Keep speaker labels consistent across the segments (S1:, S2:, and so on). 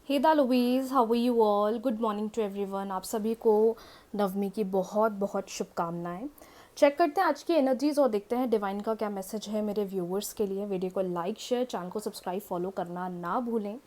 S1: हे दा लुईज़, how are you all? Good morning to everyone. आप सभी को नवमी की बहुत बहुत शुभकामनाएं। चेक करते हैं आज की एनर्जीज और देखते हैं डिवाइन का क्या मैसेज है मेरे व्यूवर्स के लिए। वीडियो को लाइक, शेयर, चैनल को सब्सक्राइब, फॉलो करना ना भूलें।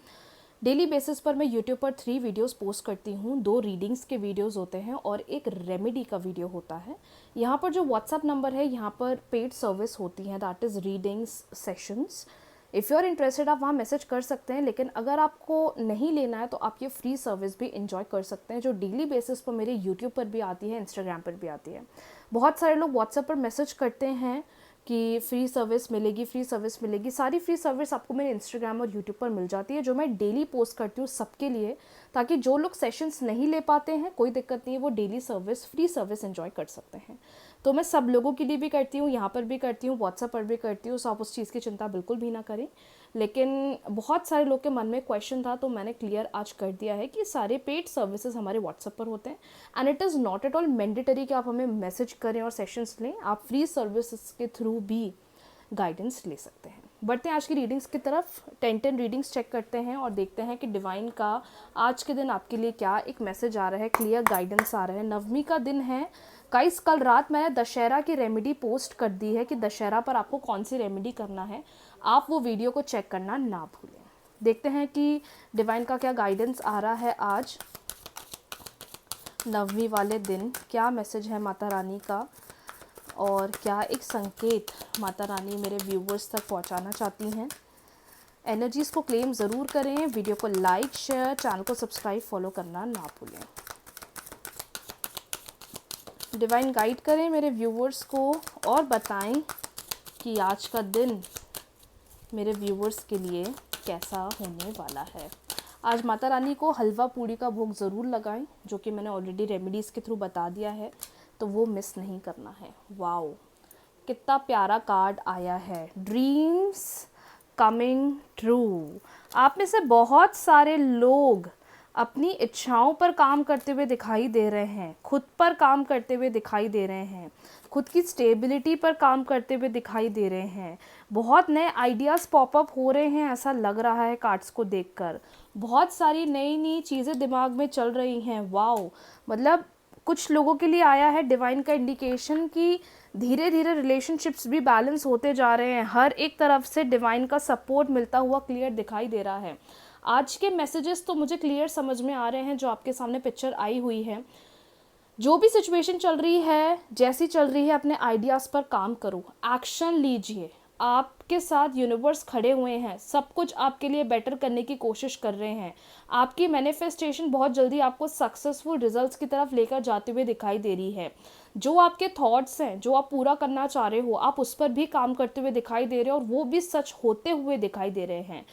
S1: डेली बेसिस पर मैं यूट्यूब पर 3 वीडियोस पोस्ट करती हूँ। 2 रीडिंग्स के वीडियोस होते हैं और एक रेमेडी का वीडियो होता है। यहाँ पर जो व्हाट्सएप नंबर है, यहाँ पर पेड सर्विस होती है, that is readings sessions. If you are interested आप वहाँ मैसेज कर सकते हैं, लेकिन अगर आपको नहीं लेना है तो आप ये फ्री सर्विस भी इंजॉय कर सकते हैं, जो डेली बेसिस पर मेरे यूट्यूब पर भी आती है, इंस्टाग्राम पर भी आती है। बहुत सारे लोग व्हाट्सएप पर मैसेज करते हैं कि फ्री सर्विस मिलेगी, फ्री सर्विस मिलेगी। सारी फ्री सर्विस आपको मेरे इंस्टाग्राम और यूट्यूब पर मिल जाती है, जो मैं डेली पोस्ट करती हूँ सबके लिए, ताकि जो लोग सेशंस नहीं ले पाते हैं कोई दिक्कत नहीं है, वो daily service, free service enjoy कर सकते हैं। तो मैं सब लोगों के लिए भी करती हूँ, यहाँ पर भी करती हूँ, व्हाट्सएप पर भी करती हूँ, सो आप उस चीज़ की चिंता बिल्कुल भी ना करें। लेकिन बहुत सारे लोग के मन में क्वेश्चन था, तो मैंने क्लियर आज कर दिया है कि सारे पेड सर्विसेज हमारे व्हाट्सएप पर होते हैं and it is not at all mandatory कि आप हमें मैसेज करें और सेशंस लें। आप फ्री सर्विसेज के थ्रू भी गाइडेंस ले सकते हैं। बढ़ते हैं आज की रीडिंग्स की तरफ। 10 रीडिंग्स चेक करते हैं और देखते हैं कि डिवाइन का आज के दिन आपके लिए क्या एक मैसेज आ रहा है, क्लियर गाइडेंस आ रहा है। नवमी का दिन है गाइस। कल रात मैंने दशहरा की रेमेडी पोस्ट कर दी है कि दशहरा पर आपको कौन सी रेमेडी करना है, आप वो वीडियो को चेक करना ना भूलें। देखते हैं कि डिवाइन का क्या गाइडेंस आ रहा है आज नवमी वाले दिन। क्या मैसेज है माता रानी का और क्या एक संकेत माता रानी मेरे व्यूवर्स तक पहुंचाना चाहती हैं। एनर्जीज़ को क्लेम ज़रूर करें। वीडियो को लाइक, शेयर, चैनल को सब्सक्राइब, फॉलो करना ना भूलें। डिवाइन गाइड करें मेरे व्यूवर्स को और बताएं कि आज का दिन मेरे व्यूवर्स के लिए कैसा होने वाला है। आज माता रानी को हलवा पूड़ी का भोग ज़रूर लगाएं, जो कि मैंने ऑलरेडी रेमेडीज़ के थ्रू बता दिया है, तो वो मिस नहीं करना है। वाओ, कितना प्यारा कार्ड आया है, ड्रीम्स कमिंग ट्रू। आप में से बहुत सारे लोग अपनी इच्छाओं पर काम करते हुए दिखाई दे रहे हैं, खुद पर काम करते हुए दिखाई दे रहे हैं, खुद की स्टेबिलिटी पर काम करते हुए दिखाई दे रहे हैं। बहुत नए आइडियाज़ पॉपअप हो रहे हैं, ऐसा लग रहा है कार्ड्स को देखकर। बहुत सारी नई नई चीज़ें दिमाग में चल रही हैं। वाओ, मतलब कुछ लोगों के लिए आया है डिवाइन का इंडिकेशन कि धीरे धीरे रिलेशनशिप्स भी बैलेंस होते जा रहे हैं। हर एक तरफ से डिवाइन का सपोर्ट मिलता हुआ क्लियर दिखाई दे रहा है। आज के मैसेजेस तो मुझे क्लियर समझ में आ रहे हैं, जो आपके सामने पिक्चर आई हुई है। जो भी सिचुएशन चल रही है, जैसी चल रही है, अपने आइडियाज़ पर काम करो, एक्शन लीजिए। आपके साथ यूनिवर्स खड़े हुए हैं, सब कुछ आपके लिए बेटर करने की कोशिश कर रहे हैं। आपकी मैनिफेस्टेशन बहुत जल्दी आपको सक्सेसफुल रिजल्ट्स की तरफ लेकर जाते हुए दिखाई दे रही है। जो आपके थॉट्स हैं, जो आप पूरा करना चाह रहे हो, आप उस पर भी काम करते हुए दिखाई दे रहे हो और वो भी सच होते हुए दिखाई दे रहे हैं।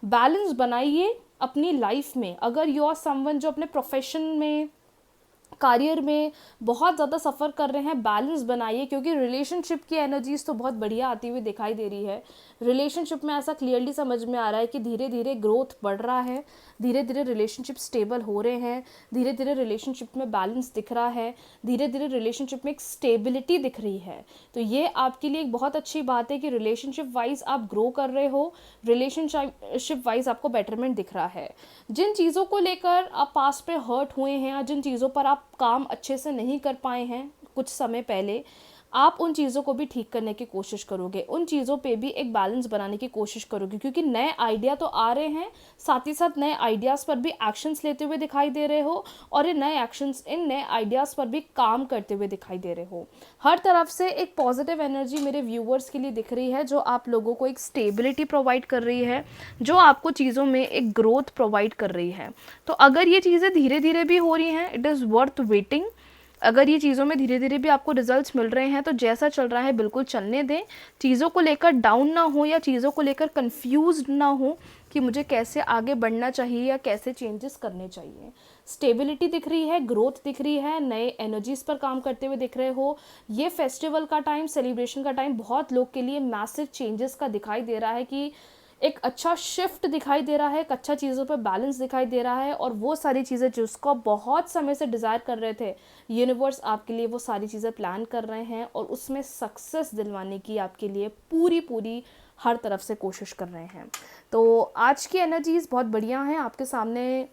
S1: बैलेंस बनाइए अपनी लाइफ में। अगर यू आर समवन जो अपने प्रोफेशन में, करियर में बहुत ज़्यादा सफ़र कर रहे हैं, बैलेंस बनाइए, क्योंकि रिलेशनशिप की एनर्जीज तो बहुत बढ़िया आती हुई दिखाई दे रही है। रिलेशनशिप में ऐसा क्लियरली समझ में आ रहा है कि धीरे धीरे ग्रोथ बढ़ रहा है, धीरे धीरे रिलेशनशिप स्टेबल हो रहे हैं, धीरे धीरे रिलेशनशिप में बैलेंस दिख रहा है, धीरे धीरे रिलेशनशिप में एक स्टेबिलिटी दिख रही है। तो ये आपके लिए एक बहुत अच्छी बात है कि रिलेशनशिप वाइज आप ग्रो कर रहे हो, रिलेशनशिप वाइज आपको बेटरमेंट दिख रहा है। जिन चीज़ों को लेकर आप पास पे हर्ट हुए हैं या जिन चीज़ों पर आप काम अच्छे से नहीं कर पाए हैं कुछ समय पहले, आप उन चीज़ों को भी ठीक करने की कोशिश करोगे, उन चीज़ों पे भी एक बैलेंस बनाने की कोशिश करोगे, क्योंकि नए आइडिया तो आ रहे हैं, साथ ही साथ नए आइडियाज़ पर भी एक्शंस लेते हुए दिखाई दे रहे हो और ये नए एक्शंस इन नए आइडियाज़ पर भी काम करते हुए दिखाई दे रहे हो। हर तरफ से एक पॉजिटिव एनर्जी मेरे व्यूअर्स के लिए दिख रही है, जो आप लोगों को एक स्टेबिलिटी प्रोवाइड कर रही है, जो आपको चीज़ों में एक ग्रोथ प्रोवाइड कर रही है। तो अगर ये चीज़ें धीरे धीरे भी हो रही हैं, इट इज़ वर्थ वेटिंग। अगर ये चीज़ों में धीरे धीरे भी आपको रिजल्ट्स मिल रहे हैं, तो जैसा चल रहा है बिल्कुल चलने दें। चीज़ों को लेकर डाउन ना हो या चीज़ों को लेकर कंफ्यूज्ड ना हो कि मुझे कैसे आगे बढ़ना चाहिए या कैसे चेंजेस करने चाहिए। स्टेबिलिटी दिख रही है, ग्रोथ दिख रही है, नए एनर्जीज पर काम करते हुए दिख रहे हो। ये फेस्टिवल का टाइम, सेलिब्रेशन का टाइम बहुत लोग के लिए मैसिव चेंजेस का दिखाई दे रहा है कि एक अच्छा शिफ्ट दिखाई दे रहा है, एक अच्छा चीज़ों पर बैलेंस दिखाई दे रहा है, और वो सारी चीज़ें जिसको बहुत समय से डिज़ायर कर रहे थे, यूनिवर्स आपके लिए वो सारी चीज़ें प्लान कर रहे हैं और उसमें सक्सेस दिलवाने की आपके लिए पूरी पूरी हर तरफ से कोशिश कर रहे हैं। तो आज की एनर्जीज़ बहुत बढ़िया हैं, आपके सामने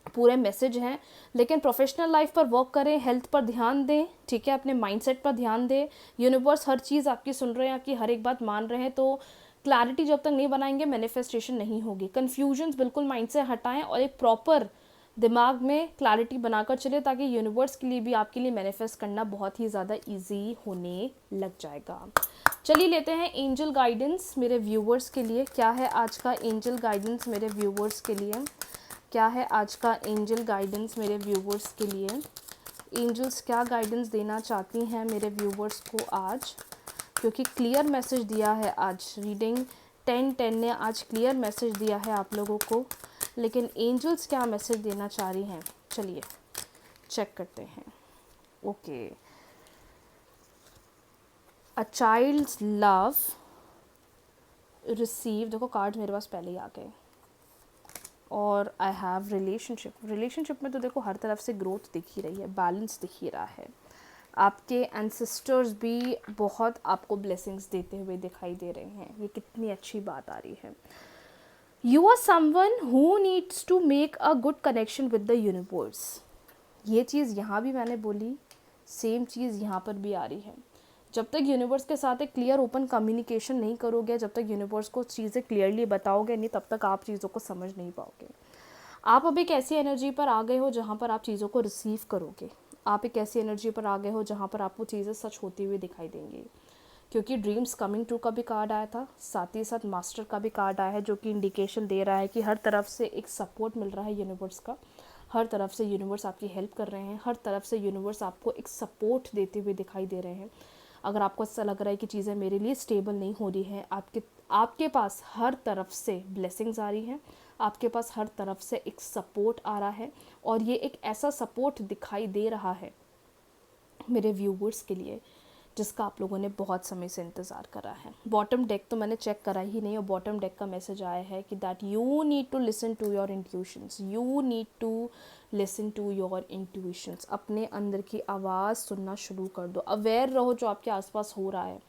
S1: पूरे मैसेज हैं। लेकिन प्रोफेशनल लाइफ पर वर्क करें, हेल्थ पर ध्यान दें, ठीक है, अपने माइंडसेट पर ध्यान दें। यूनिवर्स हर चीज़ आपकी सुन रहे हैं, आपकी हर एक बात मान रहे हैं। तो क्लैरिटी जब तक नहीं बनाएंगे मैनिफेस्टेशन नहीं होगी। कन्फ्यूजन्स बिल्कुल माइंड से हटाएं और एक प्रॉपर दिमाग में क्लैरिटी बनाकर चले, ताकि यूनिवर्स के लिए भी आपके लिए मैनिफेस्ट करना बहुत ही ज़्यादा ईजी होने लग जाएगा। चलिए लेते हैं एंजल गाइडेंस मेरे व्यूवर्स के लिए। क्या है आज का एंजल गाइडेंस मेरे व्यूवर्स के लिए? क्या है आज का एंजल गाइडेंस मेरे व्यूवर्स के लिए? एंजल्स क्या गाइडेंस देना चाहती हैं मेरे व्यूवर्स को आज? क्योंकि क्लियर मैसेज दिया है आज। रीडिंग 10-10 ने आज क्लियर मैसेज दिया है आप लोगों को, लेकिन एंजल्स क्या मैसेज देना चाह रही हैं, चलिए चेक करते हैं। Okay, a child's love receive, देखो कार्ड मेरे पास पहले ही आ गए। और आई हैव रिलेशनशिप में तो देखो हर तरफ से ग्रोथ दिख ही रही है, बैलेंस दिख ही रहा है। आपके एंसेस्टर्स भी बहुत आपको ब्लेसिंग्स देते हुए दिखाई दे रहे हैं, ये कितनी अच्छी बात आ रही है। You are someone who needs to make a good connection with the universe. ये चीज़ यहाँ भी मैंने बोली, सेम चीज़ यहाँ पर भी आ रही है। जब तक यूनिवर्स के साथ एक क्लियर ओपन कम्युनिकेशन नहीं करोगे, जब तक यूनिवर्स को चीज़ें क्लियरली बताओगे नहीं, तब तक आप चीज़ों को समझ नहीं पाओगे। आप अब एक ऐसी एनर्जी पर आ गए हो जहाँ पर आप चीज़ों को रिसीव करोगे। आप एक ऐसी एनर्जी पर आ गए हो जहाँ पर आपको चीज़ें सच होती हुई दिखाई देंगी। क्योंकि ड्रीम्स कमिंग ट्रू का भी कार्ड आया था, साथ ही साथ मास्टर का भी कार्ड आया है, जो कि इंडिकेशन दे रहा है कि हर तरफ से एक सपोर्ट मिल रहा है यूनिवर्स का। हर तरफ से यूनिवर्स आपकी हेल्प कर रहे हैं, हर तरफ से यूनिवर्स आपको एक सपोर्ट देते हुए दिखाई दे रहे हैं। अगर आपको ऐसा लग रहा है कि चीज़ें मेरे लिए स्टेबल नहीं हो रही हैं, आपके पास हर तरफ से ब्लेसिंग्स आ रही हैं, आपके पास हर तरफ से एक सपोर्ट आ रहा है। और ये एक ऐसा सपोर्ट दिखाई दे रहा है मेरे व्यूवर्स के लिए जिसका आप लोगों ने बहुत समय से इंतज़ार करा है। बॉटम डेक तो मैंने चेक करा ही नहीं, और बॉटम डेक का मैसेज आया है कि that you need to listen to your intuitions, you need to listen to your intuitions. अपने अंदर की आवाज़ सुनना शुरू कर दो, अवेयर रहो जो आपके आसपास हो रहा है।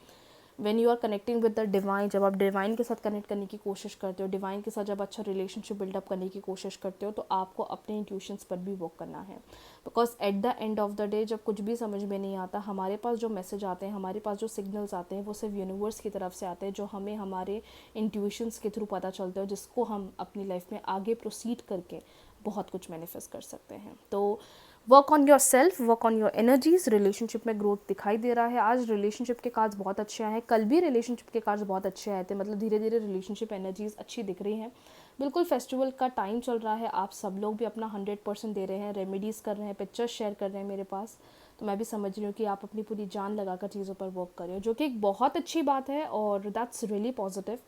S1: When you are connecting with the divine, जब आप डिवाइन के साथ कनेक्ट करने की कोशिश करते हो, डिवाइन के साथ जब अच्छा रिलेशनशिप बिल्डअप करने की कोशिश करते हो, तो आपको अपने इंट्यूशंस पर भी वर्क करना है। Because at the end of the day जब कुछ भी समझ में नहीं आता, हमारे पास जो मैसेज आते हैं, हमारे पास जो सिग्नल्स आते हैं, वो सिर्फ यूनिवर्स की तरफ से आते हैं, जो हमें हमारे इंट्यूशंस के थ्रू पता चलते हैं, जिसको हम अपनी लाइफ में आगे प्रोसीड करके बहुत कुछ मैनिफेस्ट कर सकते हैं। तो work on your self, work on your energies. Relationship में ग्रोथ दिखाई दे रहा है आज। रिलेशनशिप के कार्ड्स बहुत अच्छे आए हैं, कल भी रिलेशनशिप के कार्ड्स बहुत अच्छे आए थे। मतलब धीरे धीरे रिलेशनशिप एनर्जीज अच्छी दिख रही हैं। बिल्कुल फेस्टिवल का टाइम चल रहा है, आप सब लोग भी अपना 100% दे रहे हैं, रेमेडीज़ कर रहे हैं, पिक्चर्स शेयर कर रहे हैं मेरे पास। तो मैं भी समझ रही हूँ कि आप अपनी पूरी जान लगाकर चीज़ों पर वर्क कर रहे हो, जो कि एक बहुत अच्छी बात है और दैट्स रियली पॉजिटिव।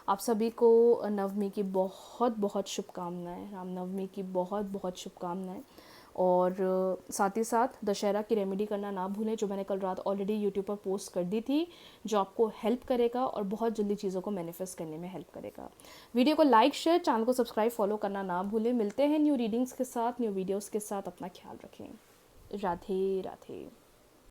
S1: आप सभी को नवमी की बहुत बहुत शुभकामनाएं, रामनवमी की बहुत बहुत शुभकामनाएं। और साथ ही साथ दशहरा की रेमेडी करना ना भूलें, जो मैंने कल रात ऑलरेडी यूट्यूब पर पोस्ट कर दी थी, जो आपको हेल्प करेगा और बहुत जल्दी चीज़ों को मैनिफेस्ट करने में हेल्प करेगा। वीडियो को लाइक, शेयर, चैनल को सब्सक्राइब, फॉलो करना ना भूलें। मिलते हैं न्यू रीडिंग्स के साथ, न्यू वीडियोज़ के साथ। अपना ख्याल रखें। राधे राधे।